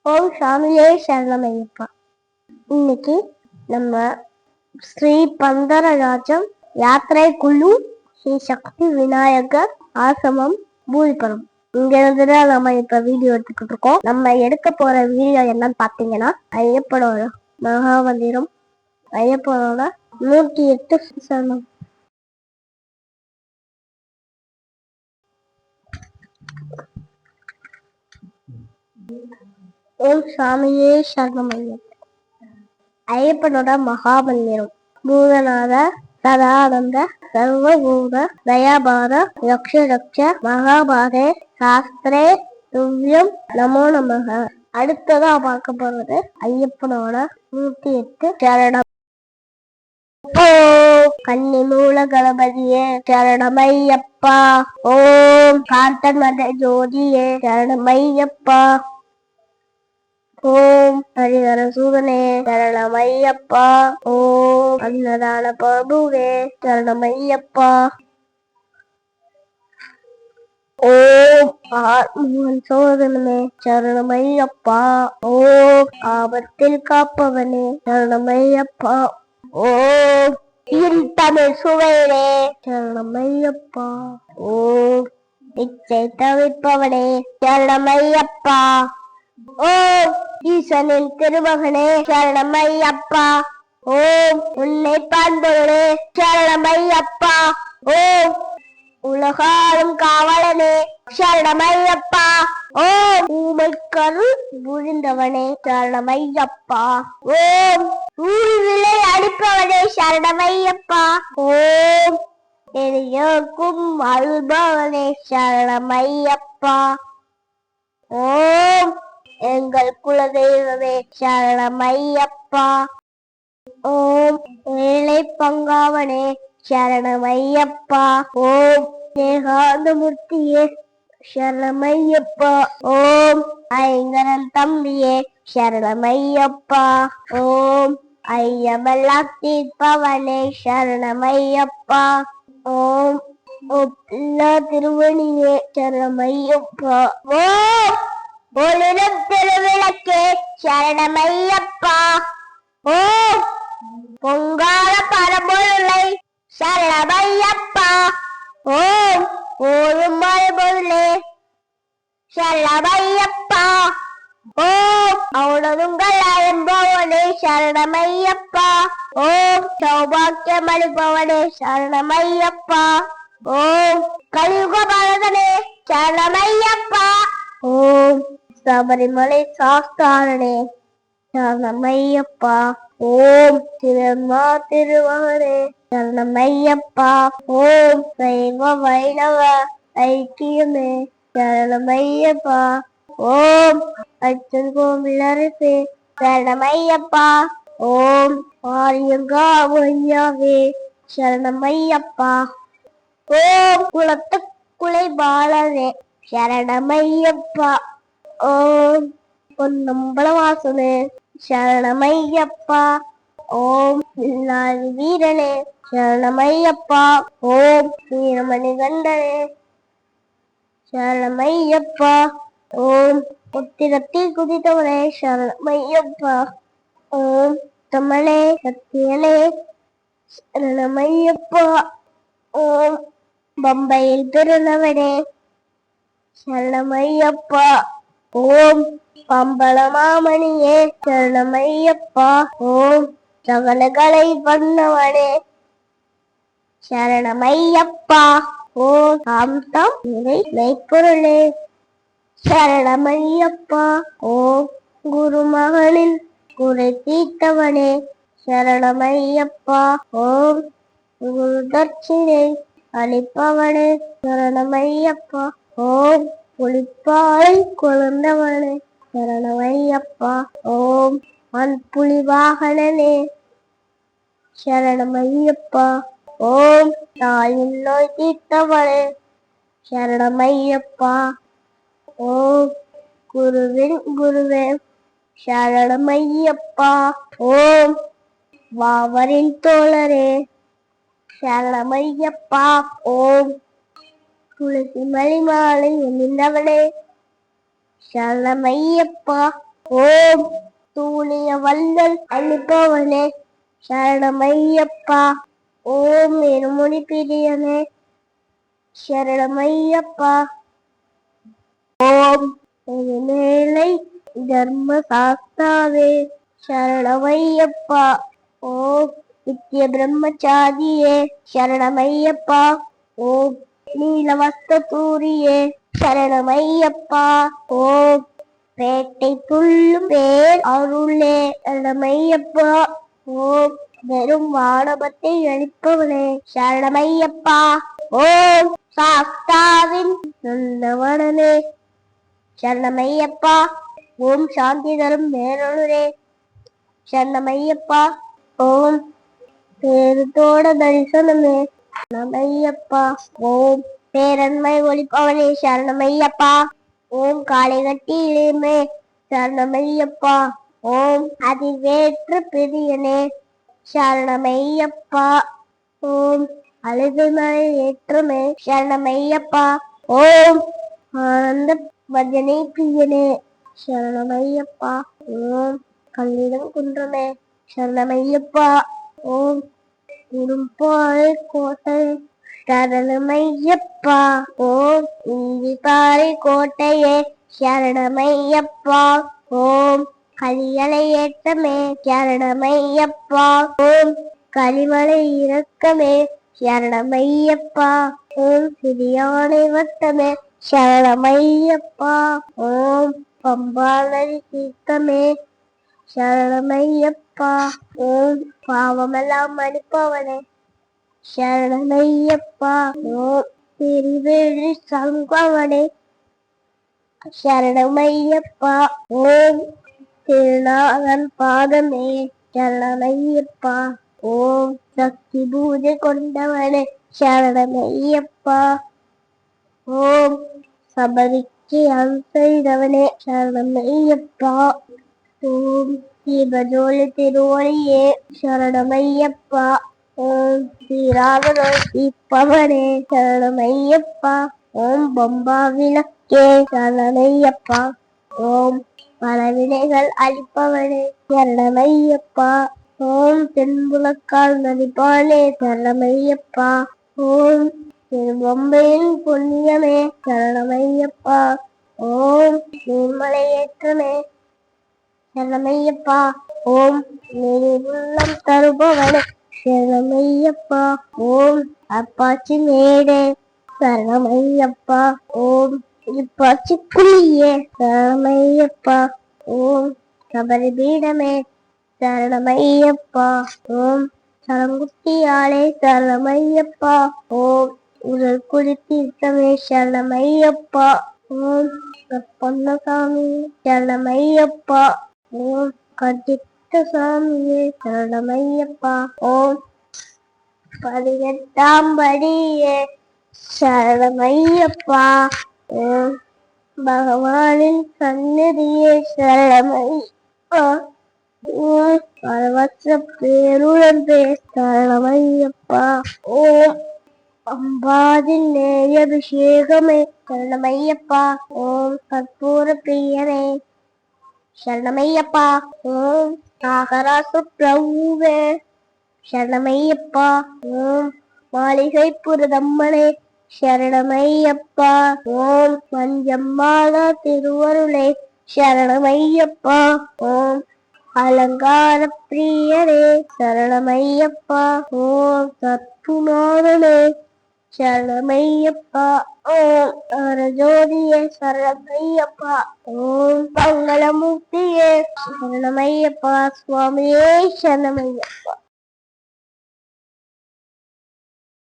ஓம் சாமியே சரணமையப்பா. இன்னைக்கு நம்ம ஸ்ரீ பந்தரராஜம் யாத்திரை குழு ஸ்ரீ சக்தி விநாயகர் ஆசிரமம் பூரிபுரம் இங்க இருந்துதான் நம்ம இப்ப வீடியோ எடுத்துக்கிட்டு இருக்கோம். நம்ம எடுக்க போற வீடியோ என்னன்னு பாத்தீங்கன்னா ஐயப்பனோட மகாமந்திரம், ஐயப்பனோட 108 சரணம். ஓம் சாமியே சரணமையப்பா. ஐயப்பனோட மகாமந்திரம் பூதநாத சதானந்த சர்வபூத தயாபார ரக்ஷ ரக்ஷ மகாபாரே சாஸ்திரே துவ்யம் நமோ நமக. அடுத்ததா பார்க்க போறது ஐயப்பனோட 108 சரணம். ஓம் கன்னி மூல கணபதியே சரணமையப்பா. ஓம் கார்த்தன் மத ஜோதியே சரணமையப்பா. ஓம் ஹரிஹர சூதனே சரணமையப்பா. ஓம் அன்னதான பிரபுவே சரணமையப்பா. ஓம் ஆத்மன் சோதனமே சரணமையப்பா. ஓம் ஆபத்தில் காப்பவனே சரணமையப்பா. ஓம் தமிழ் சுவையிலே சரணமையப்பா. ஓம் இச்சை தவிர்ப்பவனே சரணமையப்பா. ஓம் ஈசனின் திருமகனே சரணமையப்பா. ஓம் உன்னை பான்பொருளே சரணமையப்பா. ஓம் உலகாலும் காவலனே சரணமையப்பா. ஓம் ஊமைக்கருள் புரிந்தவனே சரணமையப்பா. ஓம் ஊழ்விலை அடிப்பவனே சரணமையப்பா. ஓம் எரியோக்கும் அல்பவனே சரணமையப்பா. ஓம் எங்கள் குலதெய்வமே சரணமையப்பா. ஓம் ஏழை பங்காவனே சரணமையப்பா. ஓம் ஏகாந்தமூர்த்தியே சரணமையப்பா. ஓம் ஐங்கரன் தம்பியே சரணமையப்பா. ஓம் ஐயமெல்லாம் தீர்ப்பவனே சரணமையப்பா. ஓம் ஒப்பில்லா திருவணியே சரணமையப்பா. ஓம் ஒளிரும் திருவிளக்கே சரணமையப்பா. ஓம் பொங்கால பரம்பொருளை சரணமையப்பா. ஓம் ஓடும் மறுபொருளே சரணமையப்பா. ஓம் அவனதுங்கள் அரும்பவனே சரணமையப்பா. ஓம் சௌபாக்கியம் அளிப்பவனே சரணமையப்பா. ஓம் கலியுக பரதனே சரணமையப்பா. ஓம் சபரிமலை சாஸ்தாரனே சரணமையப்பா. ஓம் திருமா திருமகனே சரணமையப்பா. ஓம் சைவ வைணவ ஐக்கியமே சரணமையப்பா. ஓம் அச்சன் கோவில் அரசே சரணமையப்பா. ஓம் ஆரியங்கா ஒய்யாவே சரணமையப்பா. ஓம் குலத்து குலை பாலனே சரணமையப்பா. ஓம் பொன்னம்பலவாசனே சரணமையப்பா. ஓம் பிள்ளாரி வீரனே சரணமையப்பா. ஓம் வீரமணி கண்டனே சரணமையப்பா. ஓம் உத்திரத்தில் குதித்தவனே சரணமையப்பா. ஓம் தமிழே சத்தியனே சரணமையப்பா. ஓம் பம்பையில் பிறந்தவனே சரணமையப்பா. ஓம் பம்பளமாமணியே சரணமையப்பா. ஓம் சகலகளை பண்ணவனே சரணமையப்பா. ஓம் சாந்தம் நிறை மெய்ப்பொருளே சரணமையப்பா. ஓம் குருமகனின் குறை தீர்த்தவனே சரணமையப்பா. ஓம் குரு தட்சிணை அளிப்பவனே சரணமையப்பா. ஓம் புலிப்பாலை குழந்தவனே சரணமையப்பா. ஓம் மண்புலி வாகனனே சரணமையப்பா. ஓம் தாயின் நோய் தீர்த்தவனே சரணமையப்பா. ஓம் குருவின் குருவே சரணமையப்பா. ஓம் வாவரின் தோழரே சரணமையப்பா. ஓம் துளசி மலிமாலை எண்ணிந்தவனே சரணமையப்பா. ஓம் தூளிய வள்ளல் அளிப்பவனே சரணமையப்பா. ஓம் இருமொழி பிரியனே சரணமையப்பா. ஓம் மேலை தர்ம சாஸ்தாவே சரணமையப்பா. ஓம் நித்ய பிரம்மச்சாரியே சரணமையப்பா. ஓம் நீலவஸ்த தூரியே சரணமையப்பா. ஓம் பேட்டை துள்ளும் பேர் அருளே சரணமையப்பா. ஓம் வெறும் வானபத்தை அளிப்பவனே சரணமையப்பா. ஓம் சாஸ்தாவின் நல்லவனே சரணமையப்பா. ஓம் சாந்தி தரும் மேலொருளே சரணமையப்பா. ஓம் பேருத்தோட தரிசனமே சரணமையப்பா. ஓம் பேரன்மை ஒளிப்பவனே சரணமையப்பா. ஓம் காலை கட்டி இளையுமே சரணமையப்பா. ஓம் அதிவேற்ற பிரியனே சரணமையப்பா. ஓம் அழுதுமலை ஏற்றமே சரணமையப்பா. ஓம் ஆனந்த பஜனை பிரியனே சரணமையப்பா. ஓம் கல்லிடம் குன்றமே சரணமையப்பா. ஓம் குறும்பாறை கோட்டை சரணமையப்பா. ஓம் இந்திபாறை கோட்டையே சரணமையப்பா. ஓம் கலியலை ஏற்றமே சரணமையப்பா. ஓம் கலிமலை இறக்கமே சரணமையப்பா. ஓம் சிறியானை வட்டமே சரணமையப்பா. ஓம் பம்பாநதி தீர்த்தமே சரணமையப்பா. ஓம் பாவமெல்லாம் அளிப்பவனே சரணமையப்பா. ஓம் திருவேழி சங்கவனே சரணமையப்பா. ஓம் திருநாதன் பாதமே சரணமையப்பா. ஓம் சக்தி பூஜை கொண்டவனே சரணமையப்பா. ஓம் சபரிக்கு அன்செய்தவனே சரணமையப்பா. ஓம் தீபஜோலி திருவொழியே சரணமையப்பா. ஓம் ஸ்ரீராமனோய் தீப்பவனே சரணமையப்பா. ஓம் பம்பா விளக்கே சரணமையப்பா. ஓம் பலவினைகள் அளிப்பவனே சரணமையப்பா. ஓம் தென்புலக்கால் நதிப்பானே சரணமையப்பா. ஓம் திருபொம்பையின் புண்ணியமே சரணமையப்பா. ஓம் நீர்மலை ஏற்றமே சரணமையப்பா. ஓம் நீருள்ளம் தருபவனே சரணமையப்பா. ஓம் அப்பாச்சி மேடே சரணமையப்பா. ஓம் இப்பாச்சி குழியே சரணமையப்பா. ஓம் சபரி பீடமே சரணமையப்பா. ஓம் சரங்குத்தியாலே சரணமையப்பா. ஓம் உடல் குளித்தீர்த்தமே சரணமையப்பா. ஓம் பொன்னசாமி சரணமையப்பா. ஓம் கட்டித்த சாமியே சரணமையப்பா. ஓம் 18ஆம் படியே சரணமையப்பா. ஓம் பகவானின் சந்நிதியே சரணமையப்பா. ஓம் பரவச பேருளம்பே சரணமையப்பா. ஓம் அம்பாதின் நேய அபிஷேகமே சரணமையப்பா. ஓம் கற்பூர பிரியனே சரணமையப்பா. ஓம் நாகராச பிரபுவே சரணமையப்பா. ஓம் மாளிகை புரதம்மனே சரணமையப்பா. ஓம் மஞ்சம்மாளா திருவருளே சரணமையப்பா. ஓம் அலங்கார பிரியனே சரணமையப்பா. ஓம் சத்குநாதனே சரணமையப்பா. ஓம் அரஜோதியே சரணமையப்பா. ஓம் மங்களமூர்த்தியே சரணமையப்பா. சுவாமியே சரணமையப்பா.